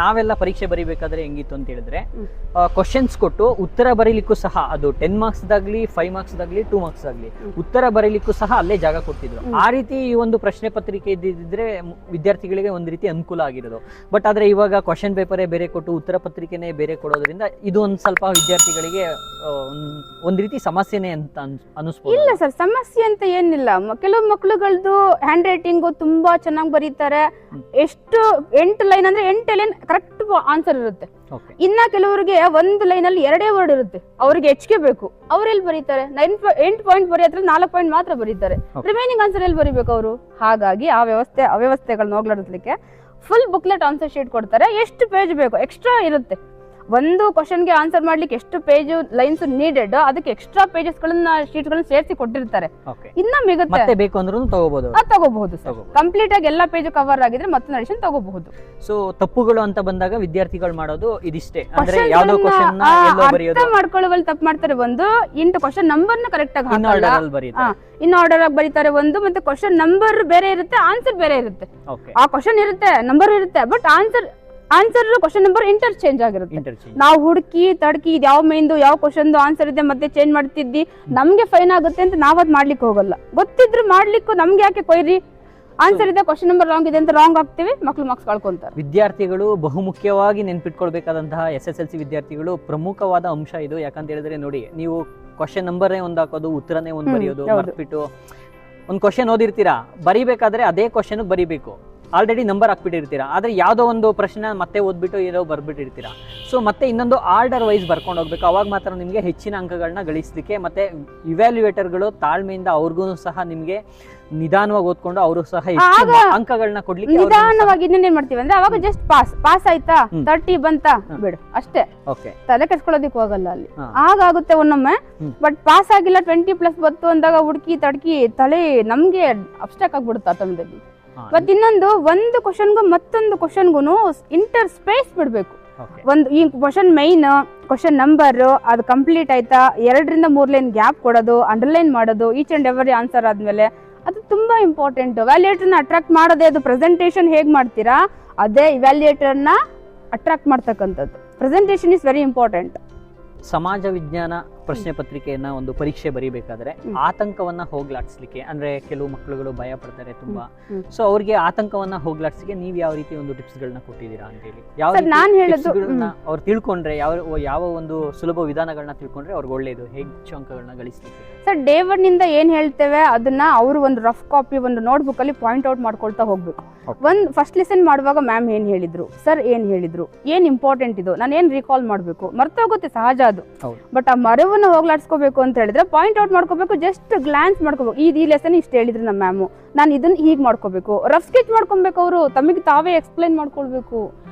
ನಾವೆಲ್ಲ ಪರೀಕ್ಷೆ ಬರೀಬೇಕಾದ್ರೆ ಹೆಂಗಿತ್ತು ಅಂತ ಹೇಳಿದ್ರೆ ಕ್ವಶನ್ಸ್ ಕೊಟ್ಟು ಉತ್ತರ ಬರೀಲಿಕ್ಕೂ ಸಹ ಅದು 10 ಮಾರ್ಕ್ಸ್ ದಾಗ್ಲಿ 5 ಮಾರ್ಕ್ಸ್ ದಾಗ್ಲಿ 2 ಮಾರ್ಕ್ಸ್ ದಾಗ್ಲಿ ಉತ್ತರ ಬರೀಲಿಕ್ಕೂ ಸಹ ಅಲ್ಲೇ ಜಾಗ ಕೊಡ್ತಿದ್ರು. ಆ ರೀತಿ ಈ ಒಂದು ಪ್ರಶ್ನೆ ಪತ್ರಿಕೆ ಇದ್ದಿದ್ರೆ ವಿದ್ಯಾರ್ಥಿಗಳಿಗೆ ಒಂದ್ ರೀತಿ ಅನುಕೂಲ ಆಗಿರೋದು. ಬಟ್ ಆದ್ರೆ ಇವಾಗ ಕ್ವಶನ್ ಪೇಪರೇ ಬೇರೆ ಕೊಟ್ಟು ಉತ್ತರ ಪತ್ರಿಕೆನೇ ಬೇರೆ ಕೊಡೋದ್ರಿಂದ ಇದು ಒಂದ್ ಸ್ವಲ್ಪ ವಿದ್ಯಾರ್ಥಿಗಳಿಗೆ ಒಂದ್ ರೀತಿ ಸಮಸ್ಯೆನೆ ಅಂತ ಅನಿಸ್ಬೋದು. ಇಲ್ಲ ಸರ್, ಸಮಸ್ಯೆ ಅಂತ ಏನಿಲ್ಲ. ಕೆಲವು ಮಕ್ಳುಗಳದ್ದು ಹ್ಯಾಂಡ್ ರೈಟಿಂಗ್ ತುಂಬಾ ಚೆನ್ನಾಗಿ ಬರೀತಾರೆ. ಎಷ್ಟು 8 ಲೈನ್ ಅಂದ್ರೆ 8 ಲೈನ್ ಕರೆಕ್ಟ್ ಆನ್ಸರ್ ಇರುತ್ತೆ. ಇನ್ನ ಕೆಲವರಿಗೆ 1 ಲೈನ್ ಅಲ್ಲಿ 2 ವರ್ಡ್ ಇರುತ್ತೆ, ಅವ್ರಿಗೆ ಹೆಚ್ಚಿಗೆ ಬೇಕು. ಅವ್ರೆಲ್ಲಿ ಬರೀತಾರೆ? 8 ಪಾಯಿಂಟ್ ಬರೆಯೋದ್ರಲ್ಲಿ 4 ಪಾಯಿಂಟ್ ಮಾತ್ರ ಬರೀತಾರೆ. ರಿಮೈನಿಂಗ್ ಆನ್ಸರ್ ಎಲ್ಲಿ ಬರೀಬೇಕು ಅವರು? ಹಾಗಾಗಿ ಆ ಅವ್ಯವಸ್ಥೆಗಳನ್ನ ಹೋಗ್ಲಾಡಿಸ್ಲಿಕ್ಕೆ ಫುಲ್ ಬುಕ್ಲೆಟ್ ಆನ್ಸರ್ ಶೀಟ್ ಕೊಡ್ತಾರೆ. ಎಷ್ಟು ಪೇಜ್ ಬೇಕು ಎಕ್ಸ್ಟ್ರಾ ಇರುತ್ತೆ. ಒಂದು ಕ್ವಶನ್ಗೆ ಆನ್ಸರ್ ಮಾಡ್ಲಿಕ್ಕೆ ಎಷ್ಟು ಪೇಜ್ ಲೈನ್ಸ್ ನೀಡೆಡ್, ಅದಕ್ಕೆ ಎಕ್ಸ್ಟ್ರಾ ಪೇಜಸ್ ಗಳನ್ನ ಶೀಟ್ ಗಳನ್ನ ಸೇರಿಸಿ ಕೊಟ್ಟಿರ್ತಾರೆ. ಇನ್ನ ಮಿಗುತ್ತೆ ಬೇಕು ಅಂದ್ರೂ ತಗೋಬಹುದು ಸರ್. ಕಂಪ್ಲೀಟ್ ಆಗಿ ಎಲ್ಲಾ ಪೇಜ್ ಕವರ್ ಆಗಿದ್ರೆ ಮತ್ತೆ ಅಡಿಷನ್ ತಗೋಬಹುದು. ಸೊ ತಪ್ಪುಗಳು ಅಂತ ಬಂದಾಗ ವಿದ್ಯಾರ್ಥಿಗಳು ಮಾಡೋದು ಇದಿಷ್ಟೇ, ಅಂದ್ರೆ ಯಾವ್ದೋ ಕ್ವಶನ್ ಅರ್ಥ ಮಾಡ್ಕೊಳ್ಳುವಲ್ಲಿ ತಪ್ಪು ಮಾಡ್ತಾರೆ. ಒಂದು ಇಂಟು ಕ್ವಶನ್ ನಂಬರ್ ನ ಕರೆಕ್ಟ್ ಆಗಿ ಹಾಕಲ್ಲ, ಇನ್ ಆರ್ಡರ್ ಆಗಿ ಬರೀತಾರೆ. ಒಂದು ಮತ್ತೆ ಕ್ವಶನ್ ನಂಬರ್ ಬೇರೆ ಇರುತ್ತೆ, ಆನ್ಸರ್ ಬೇರೆ ಇರುತ್ತೆ. ಆ ಕ್ವಶನ್ ಇರುತ್ತೆ, ನಂಬರ್ ಇರುತ್ತೆ, but answer question number interchange ಆಗಿರುತ್ತೆ. ನಾವು ಹುಡುಕಿ ತಡ್ಕಿ ಇದು ಯಾವ ಮೈಂದು ಯಾವ ಕ್ವಶನ್ ಆನ್ಸರ್ ಇದೆ ಮತ್ತೆ ಚೇಂಜ್ ಮಾಡ್ತಿದ್ದಿ, ನಮ್ಗೆ ಫೈನ್ ಆಗುತ್ತೆ ಅಂತ ನಾವದ್ ಮಾಡ್ಲಿಕ್ಕೆ ಹೋಗಲ್ಲ. ಗೊತ್ತಿದ್ರು ಮಾಡ್ಲಿಕ್ಕೂ ನಮ್ಗೆ ಯಾಕೆ ಕೊಯ್ರಿ? ಆನ್ಸರ್ ಇದೆ, ಕ್ವಶನ್ ನಂಬರ್ ರಾಂಗ್ ಇದೆ ಅಂತ ರಾಂಗ್ ಆಗ್ತೀವಿ, ಮಕ್ಳು ಮಾರ್ಕ್ಸ್ ಕಳ್ಕೊಂತಾರೆ. ವಿದ್ಯಾರ್ಥಿಗಳು ಬಹುಮುಖ್ಯವಾಗಿ ನೆನ್ಪಿಟ್ಕೊಳ್ಬೇಕಾದಂತಹ SSLC ವಿದ್ಯಾರ್ಥಿಗಳು ಪ್ರಮುಖವಾದ ಅಂಶ ಇದು. ಯಾಕಂತ ಹೇಳಿದ್ರೆ ನೋಡಿ, ನೀವು ಕ್ವಶನ್ ನಂಬರೇ ಒಂದ್ ಹಾಕೋದು, ಉತ್ತರನೇ ಒಂದ್ ಬರೆಯೋದು, ಮರ್ತ್ಬಿಟ್ಟು ಒಂದ್ ಕ್ವಶನ್ ಓದಿರ್ತೀರಾ, ಬರಿಬೇಕಾದ್ರೆ ಅದೇ ಕ್ವಶನ್ ಬರಿಬೇಕು. ಆಲ್ರೆಡಿ ನಂಬರ್ ಹಾಕ್ಬಿಟ್ಟಿರ್ತೀರಾ, ಆದ್ರೆ ಯಾವ್ದೋ ಒಂದು ಪ್ರಶ್ನೆ ಮತ್ತೆ ಓದ್ಬಿಟ್ಟು ಏನೋ ಬರ್ಬಿಟ್ಟಿರ್ತೀರಾ. ಸೊ ಮತ್ತೆ ಇನ್ನೊಂದು ಆರ್ಡರ್ ವೈಸ್ ಬರ್ಕೊಂಡು ಹೋಗ್ಬೇಕು. ಅವಾಗ ಮಾತ್ರ ನಿಮ್ಗೆ ಹೆಚ್ಚಿನ ಅಂಕಗಳನ್ನ ಗಳಿಸ್ಲಿಕ್ಕೆ, ಮತ್ತೆ ಇವ್ಯಾಲ್ಯೂಯೇಟರ್ಗಳು ತಾಳ್ಮೆಯಿಂದ ಅವ್ರಿಗೂ ಸಹ ನಿಮ್ಗೆ ನಿಧಾನವಾಗಿ ಓದ್ಕೊಂಡು ಅವರು ಸಹ ಅಂಕಗಳನ್ನ ಕೊಡ್ಲಿಕ್ಕೆ ನಿಧಾನವಾಗಿ ಇನ್ನೇನ್ ಮಾಡ್ತೀವಿ ಅಂದ್ರೆ ಅವಾಗ ಜಸ್ಟ್ ಪಾಸ್ ಆಯ್ತಾ 30 ಬಂತಾ ಬಿಡು ಅಷ್ಟೇ, ತಲೆ ಕೆಡ್ಸ್ಕೊಳ್ಳೋದಿಕ್ ಹೋಗಲ್ಲ ಅಲ್ಲಿ. ಆಗುತ್ತೆ ಒನ್ನೊಮ್ಮೆ. ಬಟ್ ಪಾಸ್ ಆಗಿಲ್ಲ 20+ ಬಂತು ಅಂದಾಗ ಹುಡುಕಿ ತಡ್ಕಿ ತಲೆ ನಮ್ಗೆ ಅಬ್ಸ್ಟ್ರಾಕ್ಟ್ ಆಗ್ಬಿಡುತ್ತೆ ಆಟೋಮೆಟಿಕ್. ಮತ್ ಇನ್ನೊಂದು, ಒಂದು ಕ್ವಶನ್ಗೂ ಮತ್ತೊಂದು ಕ್ವಶನ್ಗೂ ಇಂಟರ್ ಸ್ಪೇಸ್ ಬಿಡ್ಬೇಕು. ಒಂದು ಈ ಕ್ವಶನ್ ಮೈನ್ ಕ್ವಶನ್ ನಂಬರ್ ಅದು ಕಂಪ್ಲೀಟ್ ಆಯ್ತಾ, 2ರಿಂದ 3 ಲೈನ್ ಗ್ಯಾಪ್ ಕೊಡೋದು, ಅಂಡರ್ಲೈನ್ ಮಾಡೋದು, ಈಚ್ ಅಂಡ್ ಎವರಿ ಆನ್ಸರ್ ಆದ್ಮೇಲೆ ಅದು ತುಂಬಾ ಇಂಪಾರ್ಟೆಂಟ್. ವ್ಯಾಲ್ಯೂಯೇಟರ್ನ ಅಟ್ರಾಕ್ಟ್ ಮಾಡೋದೇ ಅದು. ಪ್ರೆಸೆಂಟೇಶನ್ ಹೇಗ್ ಮಾಡ್ತೀರಾ ಅದೇ ವ್ಯಾಲ್ಯೂಯೇಟರ್ನ ಅಟ್ರಾಕ್ಟ್ ಮಾಡ್ತಕ್ಕಂಥದ್ದು. Presentation is very important. ಸಮಾಜ ವಿಜ್ಞಾನ ಪ್ರಶ್ನೆ ಪತ್ರಿಕೆಯನ್ನ ಒಂದು ಪರೀಕ್ಷೆ ಬರೀಬೇಕಾದ್ರೆ ಆತಂಕವನ್ನ ಹೋಗ್ಲಾಡ್ಸ್ಲಿಕ್ಕೆ, ಅಂದ್ರೆ ಕೆಲವು ಮಕ್ಕಳುಗಳು ಭಯ ಪಡ್ತಾರೆ ತುಂಬಾ. ಸೊ ಅವ್ರಿಗೆ ಆತಂಕವನ್ನ ಹೋಗ್ಲಾಡ್ಸ್ಲಿಕ್ಕೆ ನೀವ್ ಯಾವ ರೀತಿ ಒಂದು ಟಿಪ್ಸ್ ಗಳನ್ನ ಕೊಟ್ಟಿದ್ದೀರಾ ಅಂತ ಹೇಳಿ, ಅವ್ರು ತಿಳ್ಕೊಂಡ್ರೆ ಯಾವ ಒಂದು ಸುಲಭ ವಿಧಾನಗಳನ್ನ ತಿಳ್ಕೊಂಡ್ರೆ ಅವ್ರಿಗೆ ಒಳ್ಳೇದು, ಹೆಚ್ಚು ಅಂಕಗಳನ್ನ ಗಳಿಸ್ಲಿಕ್ಕೆ? ಸರ್, ಡೇ 1 ಇಂದ ಏನ್ ಹೇಳ್ತೇವೆ ಅದನ್ನ ಅವರು ಒಂದು ರಫ್ ಕಾಪಿ ಒಂದು ನೋಟ್ಬುಕ್ ಅಲ್ಲಿ ಪಾಯಿಂಟ್ ಔಟ್ ಮಾಡ್ಕೊಳ್ತಾ ಹೋಗ್ಬೇಕು. ಒಂದ್ ಫಸ್ಟ್ ಲೆಸನ್ ಮಾಡುವಾಗ ಮ್ಯಾಮ್ ಏನ್ ಹೇಳಿದ್ರು, ಸರ್ ಏನ್ ಹೇಳಿದ್ರು, ಏನ್ ಇಂಪಾರ್ಟೆಂಟ್ ಇದು, ನಾನು ಏನ್ ರಿಕಾಲ್ ಮಾಡ್ಬೇಕು, ಮರ್ತೋಗುತ್ತೆ ಸಹಜ ಅದು. ಬಟ್ ಆ ಮರವನ್ನ ಹೋಗ್ಲಾಡ್ಸ್ಕೋಬೇಕು ಅಂತ ಹೇಳಿದ್ರೆ ಪಾಯಿಂಟ್ ಔಟ್ ಮಾಡ್ಕೋಬೇಕು. ಜಸ್ಟ್ ಗ್ಲಾನ್ಸ್ ಮಾಡ್ಕೋಬೇಕು, ಈ ಲೆಸನ್ ಇಷ್ಟ ಹೇಳಿದ್ರು ನಮ್ಮ ಮ್ಯಾಮು, ನಾನು ಇದನ್ನ ಹೀಗ್ ಮಾಡ್ಕೋಬೇಕು. ರಫ್ ಸ್ಕೆಚ್ ಮಾಡ್ಕೊಬೇಕು, ಅವರು ತಮಗೆ ತಾವೇ ಎಕ್ಸ್ಪ್ಲೈನ್ ಮಾಡ್ಕೊಳ್ಬೇಕು.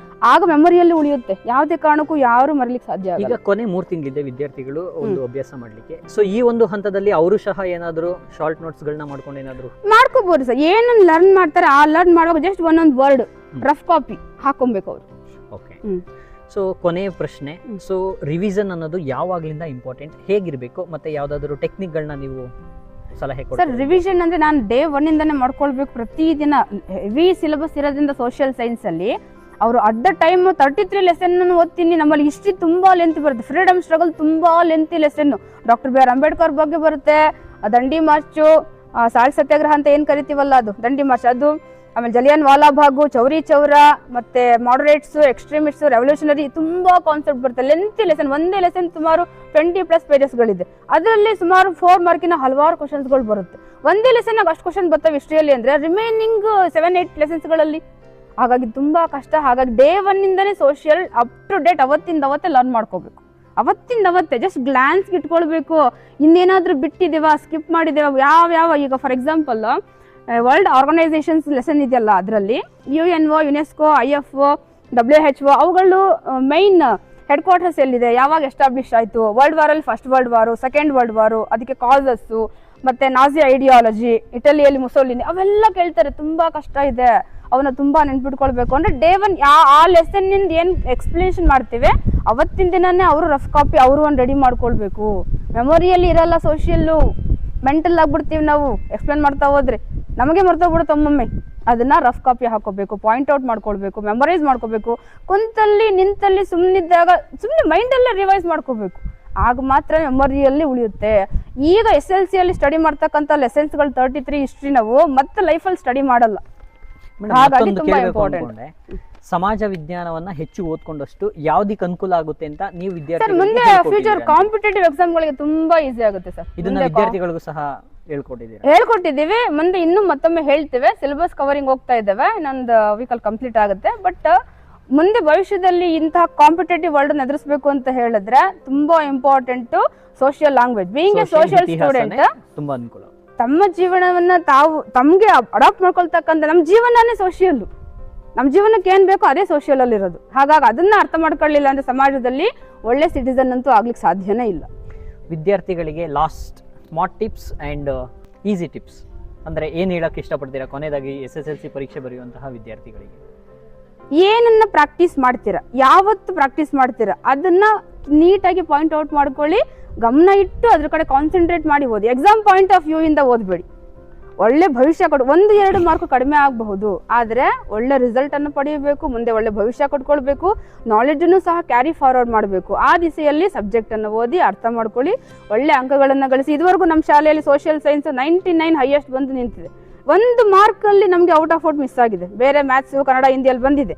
ಆಗ ಮೆಮೊರಿಯಲ್ಲಿ ಉಳಿಯುತ್ತೆ, ಯಾವುದೇ ಕಾರಣಕ್ಕೂ ಯಾರು ಮರಲಿಕ್ಕೆ ಸಾಧ್ಯ ಆಗಲ್ಲ. ಈಗ ಕೊನೆ 3 ತಿಂಗಳಿದೆ ವಿದ್ಯಾರ್ಥಿಗಳು ಒಂದು ಅಭ್ಯಾಸ ಮಾಡ್ಲಿಕ್ಕೆ. ಸೊ ಈ ಒಂದು ಹಂತದಲ್ಲಿ ಅವರು ಸಹ ಏನಾದ್ರು ಶಾರ್ಟ್ ನೋಟ್ಸ್ ಗಳನ್ನ ಮಾಡ್ಕೊಂಡು ಏನಾದ್ರು ಮಾಡ್ಕೋಬಹುದು ಸರ್. ಏನನ್ನ ಲರ್ನ್ ಮಾಡ್ತಾರೆ ಆ ಲರ್ನ್ ಮಾಡುವಾಗ ಜಸ್ಟ್ ಒಂದೊಂದು ವರ್ಡ್ ರಫ್ ಕಾಪಿ ಹಾಕೊಬೇಕು ಅವರು. ಓಕೆ. ಸೊ ಕೊನೆಯ ಪ್ರಶ್ನೆ, ಸೊ ರಿವಿಷನ್ ಅನ್ನೋದು ಯಾವಾಗ್ಲಿಂದ ಇಂಪಾರ್ಟೆಂಟ್, ಹೇಗಿರ್ಬೇಕು, ಮತ್ತೆ ಯಾವ್ದಾದ್ರು ಟೆಕ್ನಿಕ್ ಗಳನ್ನ ನೀವು ಸಲಹೆ ಕೊಡ್ತೀರಾ? ಸರ್, ರಿವಿಷನ್ ಅಂದ್ರೆ ನಾನು ಡೇ 1 ಇಂದಾನೆ ಮಾಡ್ಕೊಳ್ಬೇಕು. ಪ್ರತಿದಿನ ಹೆವಿ ಸಿಲೆಬಸ್ ಇರೋದ್ರಿಂದ ಸೋಷಿಯಲ್ ಸೈನ್ಸ್ ಅಲ್ಲಿ ಅವರು ಅಟ್ ದ ಟೈಮ್ 33 ಲೆಸನ್ ಓದ್ತೀನಿ. ನಮ್ಮಲ್ಲಿ ಹಿಸ್ಟ್ರಿ ತುಂಬಾ ಲೆಂತ್ ಬರುತ್ತೆ, ಫ್ರೀಡಮ್ ಸ್ಟ್ರಗಲ್ ತುಂಬಾ length lesson, doctor B R Ambedkar ಬಗ್ಗೆ ಬರುತ್ತೆ, ದಂಡಿ ಮಾರ್ಚು, ಸಾಲ್ಟ್ ಸತ್ಯಾಗ್ರಹ ಅಂತ ಏನ್ ಕರಿತೀವಲ್ಲ ಅದು ದಂಡಿ ಮಾರ್ಚ್ ಅದು, ಆಮೇಲೆ ಜಲಿಯನ್ ವಾಲಾ ಬಾಗು, ಚೌರಿ ಚೌರ, ಮತ್ತೆ ಮಾಡರೇಟ್ಸ್, ಎಕ್ಸ್ಟ್ರೀಮಿಸ್ಟ್ಸ್, ರೆವಲ್ಯೂಷನರಿ, ತುಂಬಾ ಕಾನ್ಸೆಪ್ಟ್ ಬರುತ್ತೆ. ಲೆಂತ್ ಲೆಸನ್, ಒಂದೇ ಲೆಸನ್ ಸುಮಾರು 20+ ಪೇಜಸ್ ಗಳಿದೆ. ಅದರಲ್ಲಿ ಸುಮಾರು 4 ಮಾರ್ಕಿನ ಹಲವಾರು ಕ್ವಶನ್ಸ್ ಗಳು ಬರುತ್ತೆ. ಒಂದೇ ಲೆಸನ್ ಅಷ್ಟು ಕ್ವಶನ್ ಬರ್ತವೆ ಹಿಸ್ಟ್ರಿಯಲ್ಲಿ ಅಂದ್ರೆ, ರಿಮೈನಿಂಗ್ 7-8 ಲೆಸನ್ಸ್ ಗಳಲ್ಲಿ. ಹಾಗಾಗಿ ತುಂಬಾ ಕಷ್ಟ. ಹಾಗಾಗಿ ಡೇ 1 ಇಂದಾನೆ ಸೋಷಿಯಲ್ ಅಪ್ ಟು ಡೇಟ್ ಅವತ್ತಿಂದ ಅವತ್ತೇ ಲರ್ನ್ ಮಾಡ್ಕೋಬೇಕು. ಅವತ್ತಿಂದ ಅವತ್ತೇ ಜಸ್ಟ್ ಗ್ಲಾನ್ಸ್ ಇಟ್ಕೊಳ್ಬೇಕು. ಇನ್ನೇನಾದ್ರೂ ಬಿಟ್ಟಿದೇವಾ, ಸ್ಕಿಪ್ ಮಾಡಿದೇವಾ, ಯಾವ ಈಗ for example world organisations lesson ಇದೆಯಲ್ಲ, ಅದರಲ್ಲಿ UNO, ಯುನೆಸ್ಕೋ, IFO, WHO ಅವುಗಳು ಮೈನ್ ಹೆಡ್ ಕ್ವಾರ್ಟರ್ಸ್ ಎಲ್ಲಿದೆ, ಯಾವಾಗ ಎಸ್ಟಾಬ್ಲಿಷ್ ಆಯ್ತು, ವರ್ಲ್ಡ್ ವಾರ್ ಅಲ್ಲಿ ಫಸ್ಟ್ ವರ್ಲ್ಡ್ ವಾರು, ಸೆಕೆಂಡ್ ವರ್ಲ್ಡ್ ವಾರು, ಅದಕ್ಕೆ ಕಾಸಸ್, ಮತ್ತೆ ನಾಜಿ ಐಡಿಯಾಲಜಿ, ಇಟಲಿಯಲ್ಲಿ ಮುಸೋಲಿನಿ, ಅವೆಲ್ಲ ಕೇಳ್ತಾರೆ. ತುಂಬಾ ಕಷ್ಟ ಇದೆ, ಅವನ್ನ ತುಂಬಾ ನೆನ್ಪಿಟ್ಕೊಳ್ಬೇಕು. ಅಂದ್ರೆ ಡೇ 1 ಆ ಲೆಸನ್ ನಿಂದ ಏನ್ ಎಕ್ಸ್ಪ್ಲನೇಷನ್ ಮಾಡ್ತೀವಿ ಅವತ್ತಿನ ದಿನನೇ ಅವರು ರಫ್ ಕಾಪಿ ಅವರು ಒಂದು ರೆಡಿ ಮಾಡ್ಕೊಳ್ಬೇಕು. ಮೆಮೊರಿಯಲ್ಲಿ ಇರಲ್ಲ ಸೋಷಿಯಲ್, ಮೆಂಟಲ್ ಆಗ್ಬಿಡ್ತೀವಿ ನಾವು ಎಕ್ಸ್ಪ್ಲೇನ್ ಮಾಡ್ತಾ ಹೋದ್ರೆ, ನಮಗೆ ಮರ್ತೋಗ್ಬಿಡುತ್ತೆ ಒಮ್ಮೊಮ್ಮೆ. ಅದನ್ನ ರಫ್ ಕಾಪಿ ಹಾಕೋಬೇಕು, ಪಾಯಿಂಟ್ ಔಟ್ ಮಾಡ್ಕೊಳ್ಬೇಕು, ಮೆಮೊರೈಸ್ ಮಾಡ್ಕೋಬೇಕು. ಕುಂತಲ್ಲಿ ನಿಂತಲ್ಲಿ ಸುಮ್ಮನಿದ್ದಾಗ ಸುಮ್ಮನೆ ಮೈಂಡಲ್ಲೇ ರಿವೈಸ್ ಮಾಡ್ಕೋಬೇಕು, ಆಗ ಮಾತ್ರ ಮೆಮೊರಿಯಲ್ಲಿ ಉಳಿಯುತ್ತೆ. ಈಗ SLC ಅಲ್ಲಿ ಸ್ಟಡಿ ಮಾಡ್ತಕ್ಕಂಥ ಲೆಸನ್ಸ್ಗಳು 33 ಹಿಸ್ಟ್ರಿ ನಾವು ಮತ್ತೆ ಲೈಫಲ್ಲಿ ಸ್ಟಡಿ ಮಾಡಲ್ಲ. ಹಾಗಾಗಿ ತುಂಬಾ ಇಂಪಾರ್ಟೆಂಟ್. ಸಮಾಜ ವಿಜ್ಞಾನವನ್ನ ಹೆಚ್ಚು ಓದ್ಕೊಂಡಷ್ಟು ಯಾವ್ದಕ್ಕೆ ಅನುಕೂಲ ಆಗುತ್ತೆ ಅಂತ ನೀವು ಸರ್ ವಿದ್ಯಾರ್ಥಿ ಮುಂದೆ ಫ್ಯೂಚರ್ ಕಾಂಪಿಟೇಟಿವ್ ಎಕ್ಸಾಮ್ಗಳಿಗೆ ತುಂಬಾ ಈಸಿ ಆಗುತ್ತೆ ಸರ್. ಇದನ್ನ ವಿದ್ಯಾರ್ಥಿಗಳಿಗೂ ಸಹ ಹೇಳ್ಕೊಟ್ಟಿದ್ದೀವಿ, ಮುಂದೆ ಇನ್ನೂ ಮತ್ತೊಮ್ಮೆ ಹೇಳ್ತೇವೆ. ಸಿಲೆಬಸ್ ಕವರಿಂಗ್ ಹೋಗ್ತಾ ಇದ್ದೇವೆ, ಇನ್ನೊಂದು ವೀಕಲ್ಲಿ ಕಂಪ್ಲೀಟ್ ಆಗುತ್ತೆ. ಬಟ್ ಮುಂದೆ ಭವಿಷ್ಯದಲ್ಲಿ ಇಂತಹ ಕಾಂಪಿಟೇಟಿವ್ ವರ್ಲ್ಡ್ ಎದುರಿಸಬೇಕು ಅಂತ ಹೇಳಿದ್ರೆ ತುಂಬಾ important social language. Being A social student ತುಂಬಾ ಅನುಕೂಲ. ತಮ್ಮ ಜೀವನವನ್ನ ತಾವು ತಮ್ಗೆ ಅಡಾಪ್ಟ್ ಮಾಡ್ಕೊಳ್ತಕ್ಕಂಥ ನಮ್ಮ ಜೀವನನೇ ಸೋಷಿಯಲ್. ನಮ್ಮ ಜೀವನಕ್ಕೆ ಏನ್ ಬೇಕೋ ಅದೇ ಸೋಷಿಯಲ್ ಅಲ್ಲಿ ಇರೋದು. ಹಾಗಾಗಿ ಅದನ್ನ ಅರ್ಥ ಮಾಡ್ಕೊಳ್ಳಿಲ್ಲ ಅಂದ್ರೆ ಸಮಾಜದಲ್ಲಿ ಒಳ್ಳೆ ಸಿಟಿಸನ್ ಅಂತೂ ಆಗ್ಲಿಕ್ಕೆ ಸಾಧ್ಯನೇ ಇಲ್ಲ. ವಿದ್ಯಾರ್ಥಿಗಳಿಗೆ last smart tips and easy tips ಅಂದ್ರೆ ಏನ್ ಹೇಳಕ್ ಇಷ್ಟಪಡ್ತೀರಾ ಕೊನೆಯದಾಗಿ SSLC ಪರೀಕ್ಷೆ ಬರೆಯುವಂತಹ ವಿದ್ಯಾರ್ಥಿಗಳಿಗೆ? ಏನನ್ನ ಪ್ರಾಕ್ಟೀಸ್ ಮಾಡ್ತೀರಾ, ಯಾವತ್ತು ಪ್ರಾಕ್ಟೀಸ್ ಮಾಡ್ತೀರಾ ಅದನ್ನ ನೀಟಾಗಿ ಪಾಯಿಂಟ್ ಔಟ್ ಮಾಡ್ಕೊಳ್ಳಿ, ಗಮನ ಇಟ್ಟು ಅದ್ರ ಕಡೆ ಕಾನ್ಸಂಟ್ರೇಟ್ ಮಾಡಿ ಓದಿ. ಎಕ್ಸಾಮ್ ಪಾಯಿಂಟ್ ಆಫ್ ವ್ಯೂ ಇಂದ ಓದ್ಬೇಡಿ. ಒಳ್ಳೆ ಭವಿಷ್ಯ 1-2 ಮಾರ್ಕ್ ಕಡಿಮೆ ಆಗಬಹುದು, ಆದ್ರೆ ಒಳ್ಳೆ ರಿಸಲ್ಟ್ ಅನ್ನು ಪಡೆಯಬೇಕು, ಮುಂದೆ ಒಳ್ಳೆ ಭವಿಷ್ಯ ಕೊಟ್ಕೊಳ್ಬೇಕು, ನಾಲೆಡ್ಜ್ ಅನ್ನು ಸಹ ಕ್ಯಾರಿ ಫಾರ್ವರ್ಡ್ ಮಾಡಬೇಕು. ಆ ದಿಸೆಯಲ್ಲಿ ಸಬ್ಜೆಕ್ಟ್ ಅನ್ನು ಓದಿ ಅರ್ಥ ಮಾಡ್ಕೊಳ್ಳಿ, ಒಳ್ಳೆ ಅಂಕಗಳನ್ನ ಗಳಿಸಿ. ಇದುವರೆಗೂ ನಮ್ಮ ಶಾಲೆಯಲ್ಲಿ ಸೋಷಿಯಲ್ ಸೈನ್ಸ್ 99 ಹೈಯೆಸ್ಟ್ ಬಂದು ನಿಂತಿದೆ. 1 ಮಾರ್ಕ್ ಅಲ್ಲಿ ನಮಗೆ ಔಟ್ ಆಫ್ ಔಟ್ ಮಿಸ್ ಆಗಿದೆ. ಬೇರೆ ಮ್ಯಾಥ್ಸ್, ಕನ್ನಡ, ಹಿಂದಿಯಲ್ಲಿ ಬಂದಿದೆ,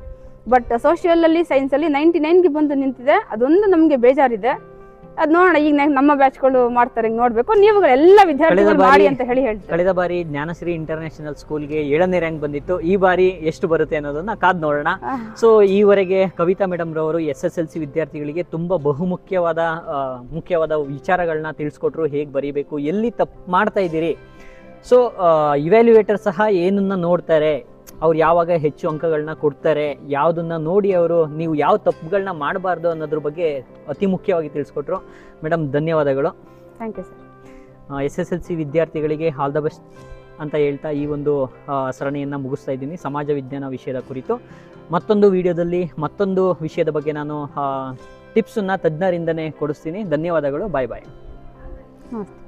ಬಟ್ ಸೋಷಿಯಲ್ ಅಲ್ಲಿ ಸೈನ್ಸ್ ಅಲ್ಲಿ 99ಗೆ ಬಂದು ನಿಂತಿದೆ. ಅದೊಂದು ನಮಗೆ ಬೇಜಾರಿದೆ. ಅದ್ ನೋಡೋಣ, ಈಗ ನಮ್ಮ ಬ್ಯಾಚ್ಗಳು ಮಾಡ್ತಾರೆ, ನೋಡ್ಬೇಕು. ನೀವು ಎಲ್ಲ ವಿದ್ಯಾರ್ಥಿಗಳು ಮಾಡಿ ಅಂತ ಹೇಳ್ತಾರೆ. ಕಳೆದ ಬಾರಿ ಜ್ಞಾನಶ್ರೀ ಇಂಟರ್ನ್ಯಾಷನಲ್ ಸ್ಕೂಲ್ಗೆ 7ನೇ ರ್ಯಾಂಕ್ ಬಂದಿತ್ತು. ಈ ಬಾರಿ ಎಷ್ಟು ಬರುತ್ತೆ ಅನ್ನೋದನ್ನ ಕಾದ್ ನೋಡೋಣ. ಸೊ ಈವರೆಗೆ ಕವಿತಾ ಮೇಡಮ್ ರವರು SSLC ವಿದ್ಯಾರ್ಥಿಗಳಿಗೆ ತುಂಬಾ ಮುಖ್ಯವಾದ ವಿಚಾರಗಳನ್ನ ತಿಳಿಸ್ಕೊಟ್ರು. ಹೇಗೆ ಬರೀಬೇಕು, ಎಲ್ಲಿ ತಪ್ಪು ಮಾಡ್ತಾ ಇದ್ದೀರಿ. ಸೊ ಇವ್ಯಾಲ್ಯೂಯೇಟರ್ ಸಹ ಏನನ್ನ ನೋಡ್ತಾರೆ, ಅವ್ರು ಯಾವಾಗ ಹೆಚ್ಚು ಅಂಕಗಳನ್ನ ಕೊಡ್ತಾರೆ, ಯಾವುದನ್ನ ನೋಡಿ ಅವರು ನೀವು ಯಾವ ತಪ್ಪುಗಳನ್ನ ಮಾಡಬಾರ್ದು ಅನ್ನೋದ್ರ ಬಗ್ಗೆ ಅತಿ ಮುಖ್ಯವಾಗಿ ತಿಳಿಸ್ಕೊಟ್ರು. ಮೇಡಮ್ ಧನ್ಯವಾದಗಳು. Thank you sir. SSLC ವಿದ್ಯಾರ್ಥಿಗಳಿಗೆ ಆಲ್ ದ ಬೆಸ್ಟ್ ಅಂತ ಹೇಳ್ತಾ ಈ ಒಂದು ಸರಣಿಯನ್ನು ಮುಗಿಸ್ತಾ ಇದ್ದೀನಿ. ಸಮಾಜ ವಿಜ್ಞಾನ ವಿಷಯದ ಕುರಿತು ಮತ್ತೊಂದು ವಿಡಿಯೋದಲ್ಲಿ ಮತ್ತೊಂದು ವಿಷಯದ ಬಗ್ಗೆ ನಾನು ಟಿಪ್ಸನ್ನು ತಜ್ಞರಿಂದನೇ ಕೊಡಿಸ್ತೀನಿ. ಧನ್ಯವಾದಗಳು. ಬಾಯ್ ಬಾಯ್. ನಮಸ್ತೆ.